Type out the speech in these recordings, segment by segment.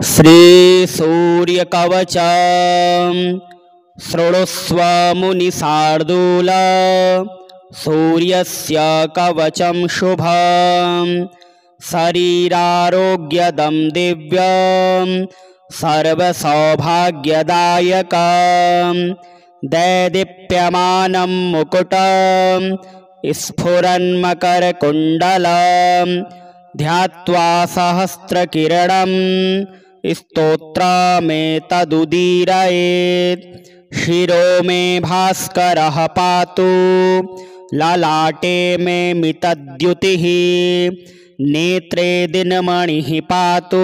श्री सूर्यकवचम् शृणुस्व मुनिशार्दूल। सूर्यस्य कवचं शुभम् शरीरारोग्यदं दिव्यं सर्वसौभाग्यदायकं दैदीप्यमानं मुकुटं स्फुरन्मकरकुण्डलं ध्यात्वा सहस्रकिरणं स्तोत्रमेतदुदीरयेत्। शिरो मे भास्करः पातु ललाटे मे मितद्युतिः नेत्रे दिनमणिः पातु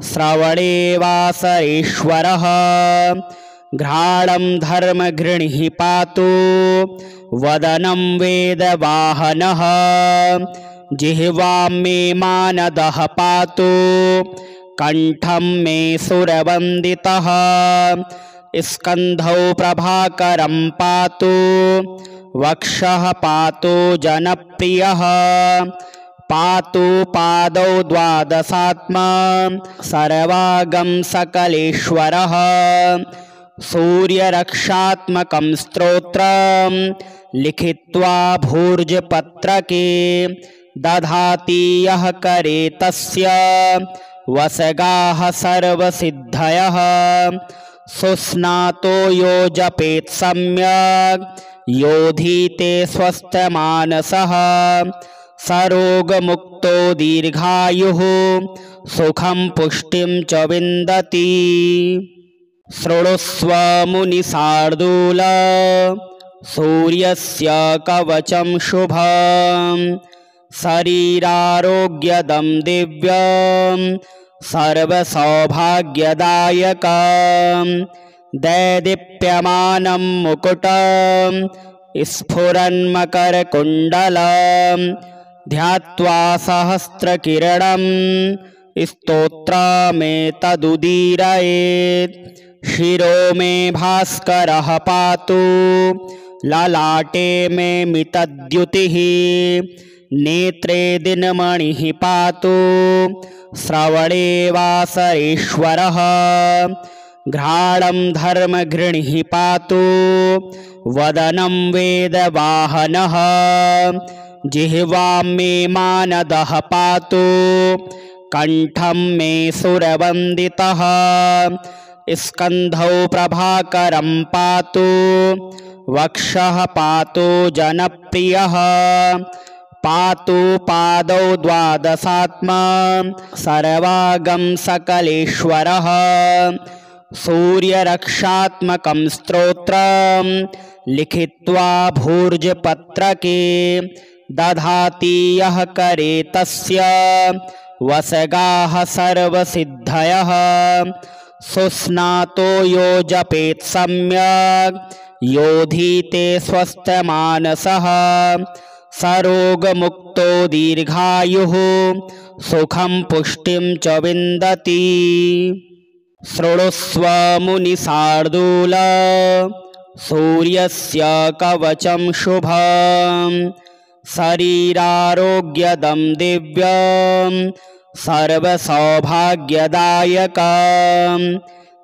श्रवणे वासरेश्वरः। घ्राणं धर्मघृणिः पातु वदनं वेदवाहनः। जिह्वां मे मानदः पातु कंठं मे सुरवन्दितः। स्कन्धौ प्रभाकरं पातु वक्षः पातु जनप्रियः। पातु पादौ द्वादशात्मा सर्वागं सकलेश्वरः। सूर्यरक्षात्मकं स्तोत्रं लिखित्वा भूर्जपत्रके दधाति यः करे तस्य वसगाः सर्वसिद्धयः। सुस्नातो यो जपेत् सम्यक् योधीते स्वस्थमानसः। सरोगमुक्तो दीर्घायुः सुखं पुष्टिं च विन्दति। शृणुस्व मुनिशार्दूल। सूर्यस्य कवचं शुभम् शरीरारोग्यदं दिव्यं सर्वसौभाग्यदायकं दैदीप्यमानं मुकुटं स्फुरन्मकरकुण्डलं ध्यात्वा सहस्रकिरणं स्तोत्रमेतदुदीरयेत्। शिरो मे भास्करः पातु ललाटे मे मितद्युतिः नेत्रे दिनमणिः पातु श्रवणे वासरेश्वरः। घ्राणं धर्मघृणिः पातु वदनं वेदवाहनः। जिह्वां मे मानदः पातु कंठं मे सुरवन्दितः। स्कन्धौ प्रभाकरं पातु वक्षः पातु जनप्रियः। पातु पादौ द्वादशात्मा सर्वागं सकलेश्वरः। सूर्यरक्षात्मकं स्तोत्रं लिखित्वा भूर्जपत्रके दधाति यः करे तस्य वसगाः सर्वसिद्धयः। सुस्नातो यो जपेत् सम्यक् योधीते स्वस्थमानसः। सरोगमुक्तो दीर्घायुः सुखं पुष्टिं च विन्दति। शृणुस्व मुनिशार्दूल। सूर्यस्य कवचं शुभम् शरीरारोग्यदं दिव्यं सर्वसौभाग्यदायकं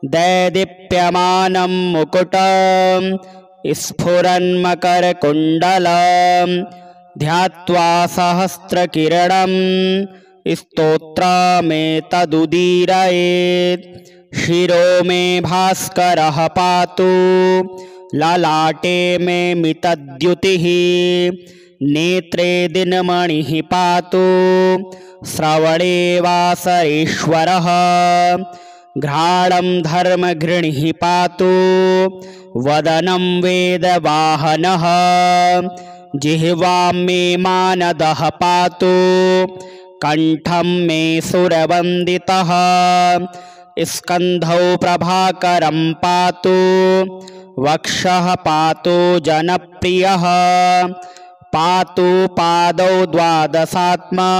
दैदीप्यमानं मुकुटं स्फुरन्मकरकुण्डलं ध्यात्वा सहस्रकिरणं स्तोत्रमेतदुदीरयेत्। शिरो मे भास्करः पातु ललाटे मे मितद्युतिः नेत्रे दिनमणिः पातु श्रवणे वासरेश्वरः। घ्राणं धर्मघृणिः पातु वदनं वेदवाहनः। जिह्वां मे मानदः पातु कंठं मे सुरवन्दितः। स्कन्धौ प्रभाकरं पातु वक्षः पातु जनप्रियः। पातु पादौ द्वादशात्मा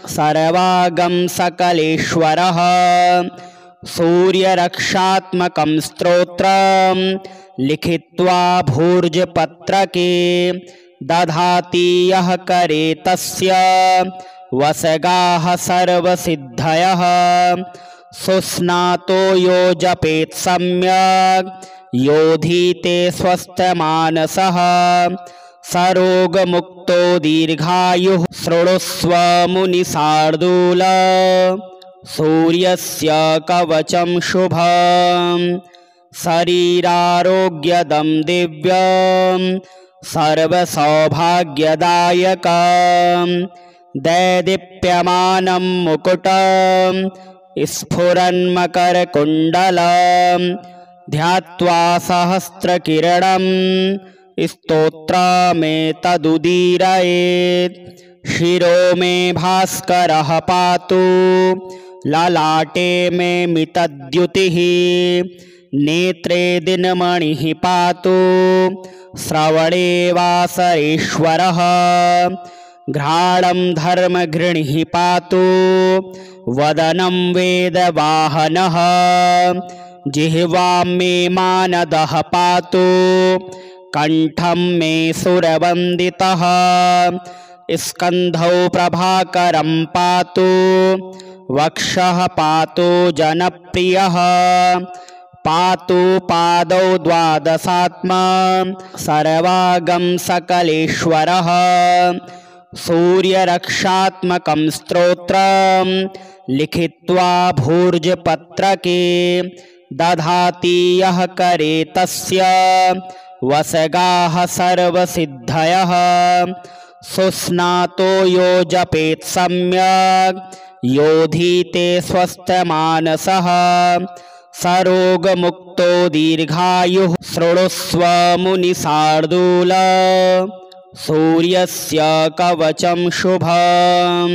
सर्वागं सकलेश्वरः। सूर्यरक्षात्मकं स्तोत्रं लिखित्वा भूर्जपत्रके दधाति यः करे तस्य वसगाः सर्वसिद्धयः। सुस्नातो यो जपेत् सम्यक् योधीते स्वस्थमानसः सरोगमुक्तो दीर्घायुः शृणुष्व मुनिशार्दूल सूर्यस्य कवचं शुभम् शरीरारोग्यदं दिव्यं सर्वसौभाग्यदायकं दैदीप्यमानं मुकुटं स्फुरन्मकरकुण्डलं ध्यात्वा सहस्रकिरणं स्तोत्रमेतदुदीरयेत् शिरो मे भास्करः पातु ललाटे मे मितद्युतिः नेत्रे दिनमणिः पातु श्रवणे वासरेश्वरः घ्राणं धर्मघृणिः पातु वदनं वेदवाहनः जिह्वां मे मानदः पातु कंठं मे सुरवन्दितः स्कन्धौ प्रभाकरं पातु वक्षः पातु जनप्रियः पातु पादौ द्वादशात्मा सर्वागं सकलेश्वरः सूर्यरक्षात्मकं स्तोत्रं लिखित्वा भूर्जपत्रके दधाति यः करे तस्य वसगाः सर्वसिद्धयः सुस्नातो यो जपेत् सम्यक् योधीते स्वस्थमानसः सरोगमुक्तो दीर्घायुः शृणुष्व मुनिशार्दूल सूर्यस्य कवचं शुभम्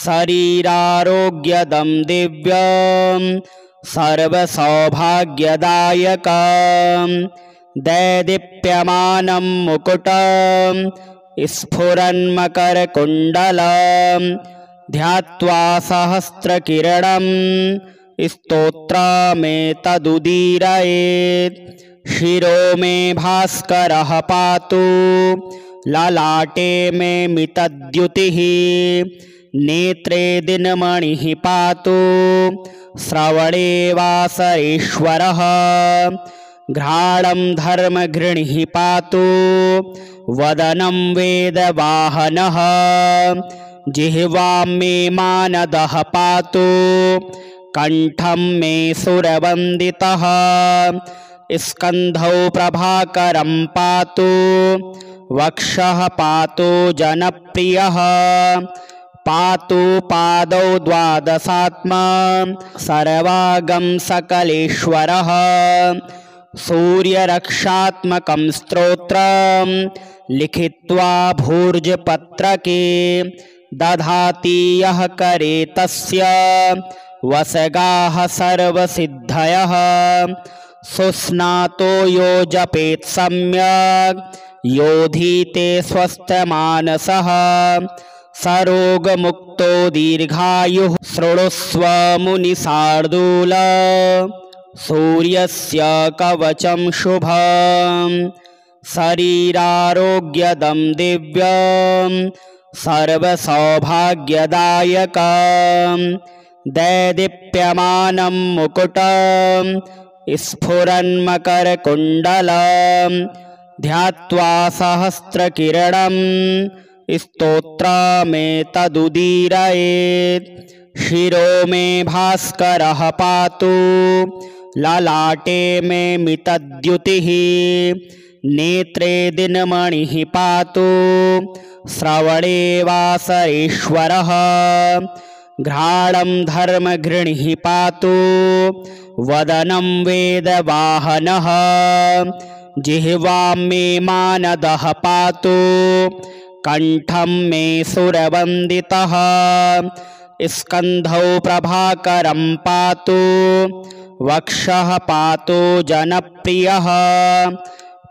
शरीरारोग्यदं दिव्यं सर्वसौभाग्यदायकं दैदीप्यमानं मुकुटं स्फुरन्मकरकुण्डलं ध्यात्वा सहस्रकिरणं स्तोत्रमेतदुदीरयेत् शिरो मे भास्करः पातु ललाटे मे मितद्युतिः नेत्रे दिनमणिः पातु श्रवणे वासरेश्वरः घ्राणं धर्मघृणिः पातु वदनं वेदवाहनः जिह्वां मे मानदः पातु कंठं मे सुरवन्दितः स्कन्धौ प्रभाकरं पातु वक्षः पातु जनप्रियः पातु पादौ द्वादशात्मा सर्वागं सकलेश्वरः सूर्यरक्षात्मकं स्तोत्रं लिखित्वा भूर्जपत्रके दधाति यः करे तस्य वसगाः सर्वसिद्धयः सुस्नातो यो जपेत् सम्यक् योधीते स्वस्थमानसः सरोगमुक्तो दीर्घायुः शृणुष्व मुनिशार्दूल सूर्यस्य कवचं शुभम् शरीरारोग्यदं दिव्यं सर्वसौभाग्यदायकं दैदीप्यमानं मुकुटं स्फुरन्मकरकुण्डलं ध्यात्वा सहस्रकिरणं स्तोत्रमेतदुदीरयेत् शिरो मे भास्करः पातु ललाटे मे मितद्युतिः नेत्रे दिनमणिः पातु श्रवणे वासरेश्वरः घ्राणं धर्मघृणिः पातु वदनं वेदवाहनः जिह्वां मे मानदः पातु कंठं मे सुरवन्दितः स्कन्धौ प्रभाकरं पातु वक्षः पातु जनप्रियः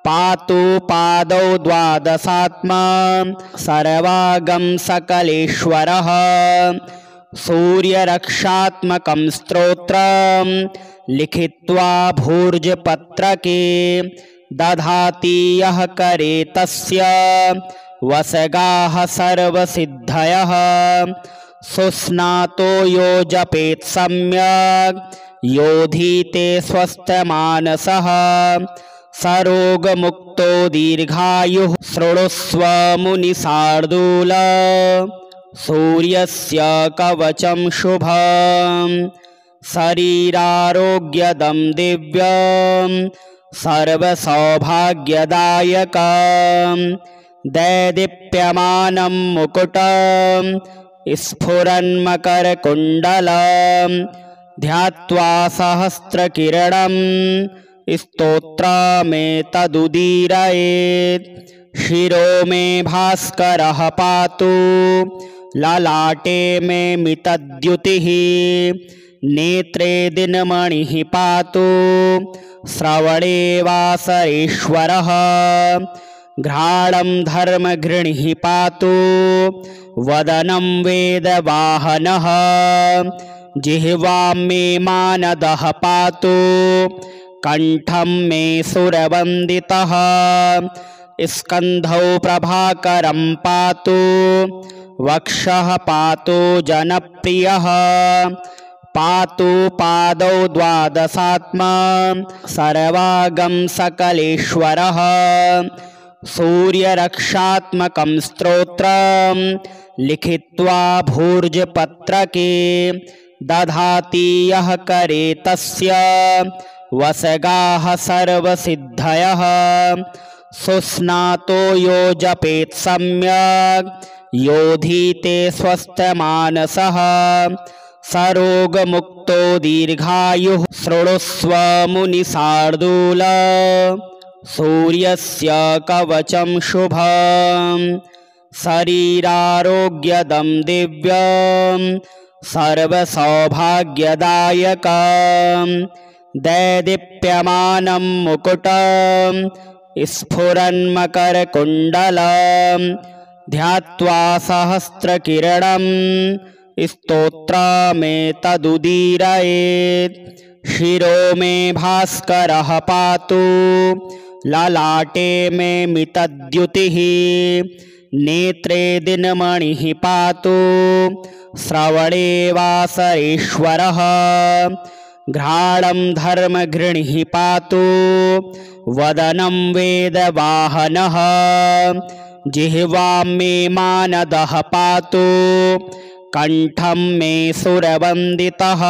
पातु पादौ द्वादशात्मा सर्वागं सकलेश्वरः सूर्यरक्षात्मकं स्तोत्रं लिखित्वा भूर्जपत्रके दधाति यः करे तस्य वसगाः सर्वसिद्धयः सुस्नातो यो जपेत् सम्यक् योधीते स्वस्थमानसः सरोगमुक्तो दीर्घायुः शृणुष्व मुनिशार्दूल सूर्यस्य कवचं शुभम् शरीरारोग्यदं दिव्यं सर्वसौभाग्यदायकं दैदीप्यमानं मुकुटं स्फुरन्मकरकुण्डलं ध्यात्वा सहस्रकिरणं स्तोत्रमेतदुदीरयेत् शिरो मे भास्करः पातु ललाटे मे मितद्युतिः नेत्रे दिनमणिः पातु श्रवणे वासरेश्वरः घ्राणं धर्मघृणिः पातु वदनं वेदवाहनः जिह्वां मे मानदः पातु कंठं मे सुरवन्दितः स्कन्धौ प्रभाकरं पातु वक्षः पातु जनप्रियः पातु पादौ द्वादशात्मा सर्वागं सकलेश्वरः सूर्यरक्षात्मकं स्तोत्रं लिखित्वा भूर्जपत्रके दधाति यः करे तस्य वसगाः सर्वसिद्धयः सुस्नातो यो जपेत् सम्यक् योधीते स्वस्थमानसः सरोगमुक्तो दीर्घायुः शृणुष्व मुनिशार्दूल सूर्यस्य कवचं शुभम् शरीरारोग्यदं दिव्यं सर्वसौभाग्यदायकं दैदीप्यमानं मुकुटं स्फुरन्मकरकुण्डलं ध्यात्वा सहस्रकिरणं स्तोत्रमेतदुदीरयेत् शिरो मे भास्करः पातु ललाटे मे मितद्युतिः नेत्रे दिनमणिः पातु श्रवणे वासरेश्वरः घ्राणं धर्मघृणिः पातु वदनं वेदवाहनः जिह्वां मे मानदः पातु कंठं मे सुरवन्दितः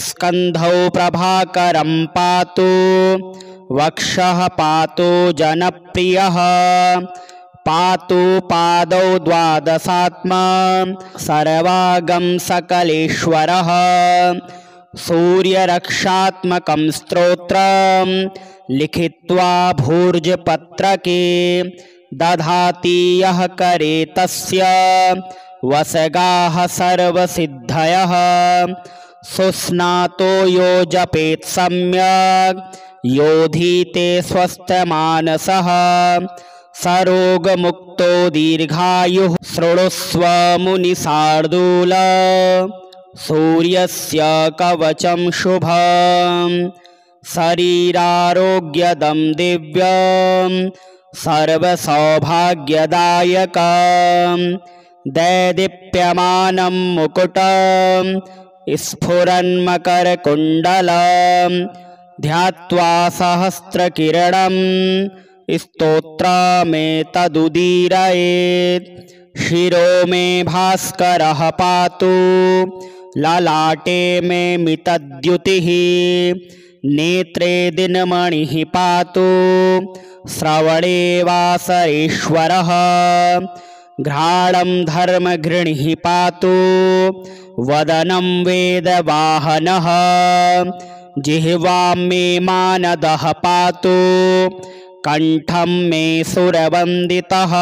स्कन्धौ प्रभाकरं पातु वक्षः पातु जनप्रियः पातु पादौ द्वादशात्मा सर्वागं सकलेश्वरः सूर्यरक्षात्मकं स्तोत्रं लिखित्वा भूर्जपत्रके दधाति यः करे तस्य वसगाः सर्वसिद्धयः सुस्नातो यो जपेत् सम्यक् योधीते स्वस्थमानसः सरोगमुक्तो दीर्घायुः शृणुष्व मुनिशार्दूल सूर्यस्य कवचं शुभम् शरीरारोग्यदं दिव्यं सर्वसौभाग्यदायकं दैदीप्यमानं मुकुटं स्फुरन्मकरकुण्डलं ध्यात्वा सहस्रकिरणं स्तोत्रमेतदुदीरयेत् शिरो मे भास्करः पातु ललाटे मे मितद्युतिः नेत्रे दिनमणिः पातु श्रवणे वासरेश्वरः घ्राणं धर्मघृणिः पातु वदनं वेदवाहनः जिह्वां मे मानदः पातु कंठं मे सुरवन्दितः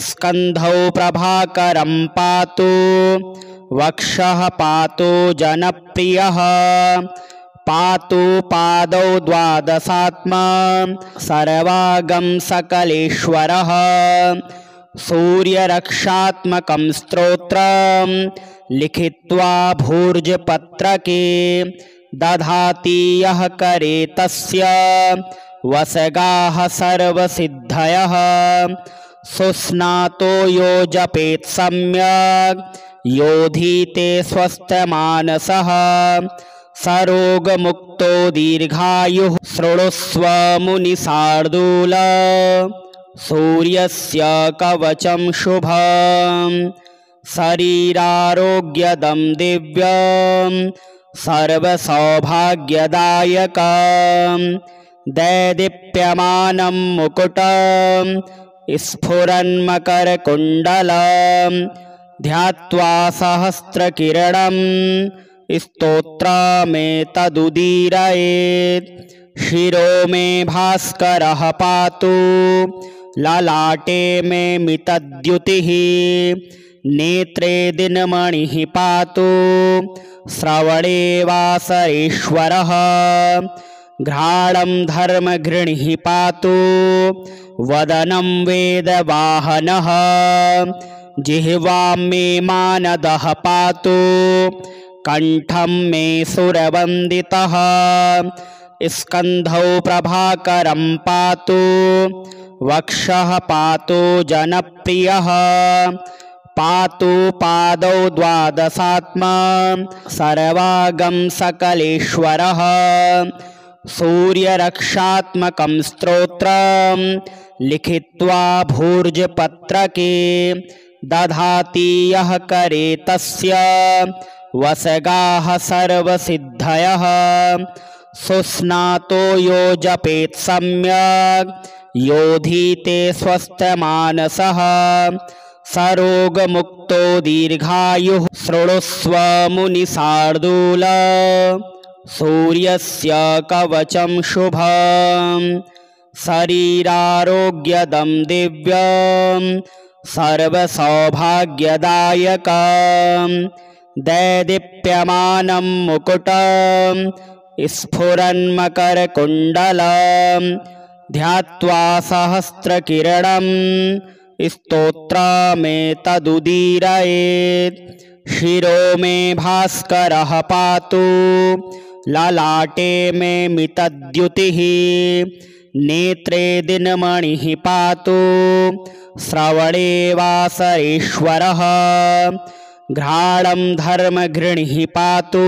स्कन्धौ प्रभाकरं पातु वक्षः पातु जनप्रियः पातु पादौ द्वादशात्मा सर्वागं सकलेश्वरः सूर्यरक्षात्मकं स्तोत्रं लिखित्वा भूर्जपत्रके दधाति यः करे तस्य वसगाः सर्वसिद्धयः सुस्नातो यो जपेत् सम्यक् योधीते स्वस्थमानसः सरोगमुक्तो दीर्घायुः शृणुष्व मुनिशार्दूल सूर्यस्य कवचं शुभम् शरीरारोग्यदं दिव्यं सर्वसौभाग्यदायकं दैदीप्यमानं मुकुटं स्फुरन्मकरकुण्डलं ध्यात्वा सहस्रकिरणं स्तोत्रमेतदुदीरयेत् शिरो मे भास्करः पातु ललाटे मे मितद्युतिः नेत्रे दिनमणिः पातु श्रवणे वासरेश्वरः घ्राणं धर्मघृणिः पातु वदनं वेदवाहनः जिह्वां मे मानदः पातु कंठं मे सुरवन्दितः स्कन्धौ प्रभाकरं पातु वक्षः पातु जनप्रियः पातु पादौ द्वादशात्मा सर्वागं सकलेश्वरः सूर्यरक्षात्मकं स्तोत्रं लिखित्वा भूर्जपत्रके दधाति यः करे तस्य वसगाः सर्वसिद्धयः सुस्नातो यो जपेत् सम्यक् योधीते स्वस्थमानसः सरोगमुक्तो दीर्घायुः शृणुष्व मुनिशार्दूल सूर्यस्य कवचं शुभम् शरीरारोग्यदं दिव्यं सर्वसौभाग्यदायकं दैदीप्यमानं मुकुटं स्फुरन्मकरकुण्डलं ध्यात्वा सहस्रकिरणं स्तोत्रमेतदुदीरयेत् शिरो मे भास्करः पातु ललाटे मे मितद्युतिः नेत्रे दिनमणिः पातु श्रवणे वासरेश्वरः घ्राणं धर्मघृणिः पातु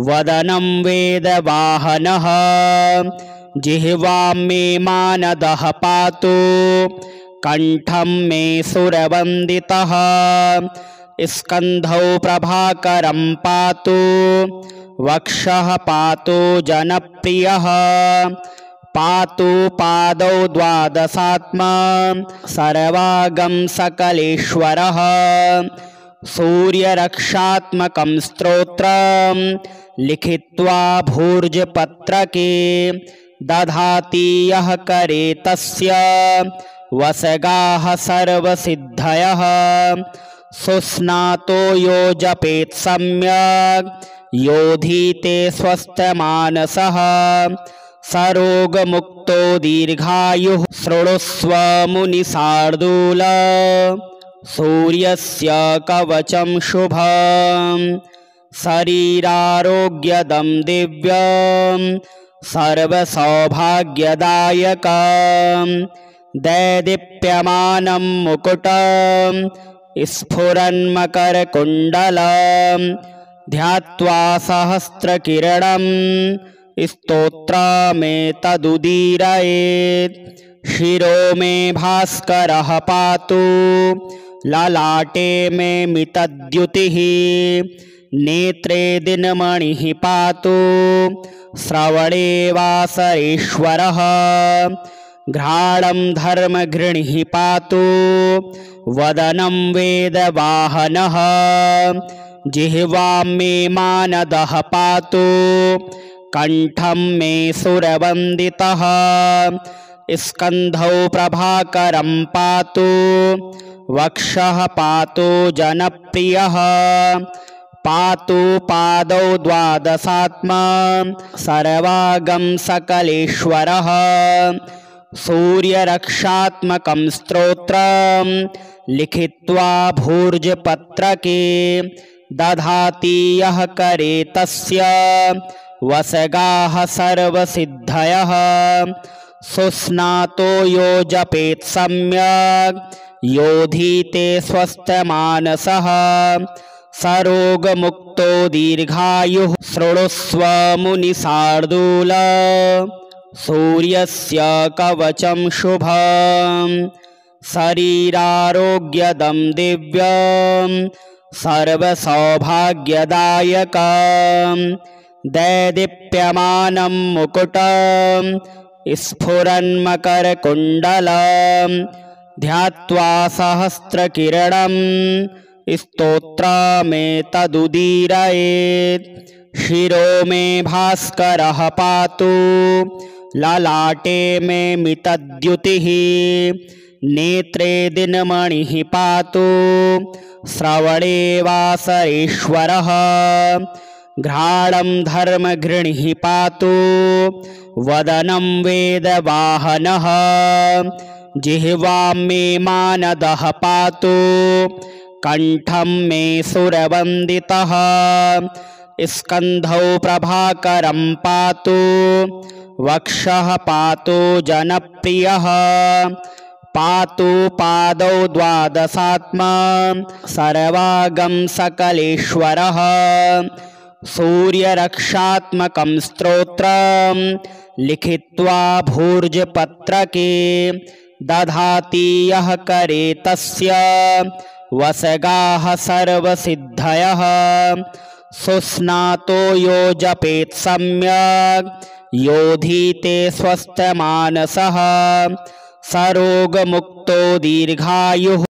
वदनं वेदवाहनः जिह्वां मे मानदः पातु कंठं मे सुरवन्दितः स्कन्धौ प्रभाकरं पातु वक्षः पातु जनप्रियः पातु पादौ द्वादशात्मा सर्वागं सकलेश्वरः सूर्यरक्षात्मकं स्तोत्रं लिखित्वा भूर्जपत्रके दधाति यः करे तस्य वसगाः सर्वसिद्धयः सुस्नातो यो जपेत् सम्यक् योधीते स्वस्थमानसः सरोगमुक्तो दीर्घायुः शृणुष्व मुनिशार्दूल सूर्यस्य कवचं शुभम् शरीरारोग्यदं दिव्यं सर्वसौभाग्यदायकं दैदीप्यमानं मुकुटं स्फुरन्मकरकुण्डलं ध्यात्वा सहस्रकिरणं स्तोत्रमेतदुदीरयेत् शिरो मे भास्करः पातु ललाटे मे मितद्युतिः नेत्रे दिनमणिः पातु श्रवणे वासरेश्वरः घ्राणं धर्मघृणिः पातु वदनं वेदवाहनः जिह्वां मे मानदः पातु कंठं मे सुरवन्दितः स्कन्धौ प्रभाकरं पातु वक्षः पातु जनप्रियः पातु पादौ द्वादशात्मा सर्वागं सकलेश्वरः सूर्यरक्षात्मकं स्तोत्रं लिखित्वा भूर्जपत्रके दधाति यः करे तस्य वसगाः सर्वसिद्धयः सुस्नातो यो जपेत् सम्यक् योधीते स्वस्थमानसः सरोगमुक्तो दीर्घायुः शृणुष्व मुनिशार्दूल सूर्यस्य कवचं शुभम् शरीरारोग्यदं दिव्यं सर्वसौभाग्यदायकं दैदीप्यमानं मुकुटं स्फुरन्मकरकुण्डलं ध्यात्वा सहस्रकिरणं स्तोत्रमेतदुदीरयेत् शिरो मे भास्करः पातु ललाटे मे मितद्युतिः नेत्रे दिनमणिः पातु श्रवणे वासरेश्वरः घ्राणं धर्मघृणिः पातु वदनं वेदवाहनः जिह्वां मे मानदः पातु कंठं मे सुरवन्दितः स्कन्धौ प्रभाकरं पातु वक्षः पातु जनप्रियः पातु पादौ द्वादशात्मा सर्वागं सकलेश्वरः सूर्यरक्षात्मकं स्तोत्रं लिखित्वा भूर्जपत्रके दधाति यः करे तस्य वसगाः सर्वसिद्धयः सुस्नातो यो जपेत् सम्यक् योधीते स्वस्थमानसः सरोगमुक्तो दीर्घायुः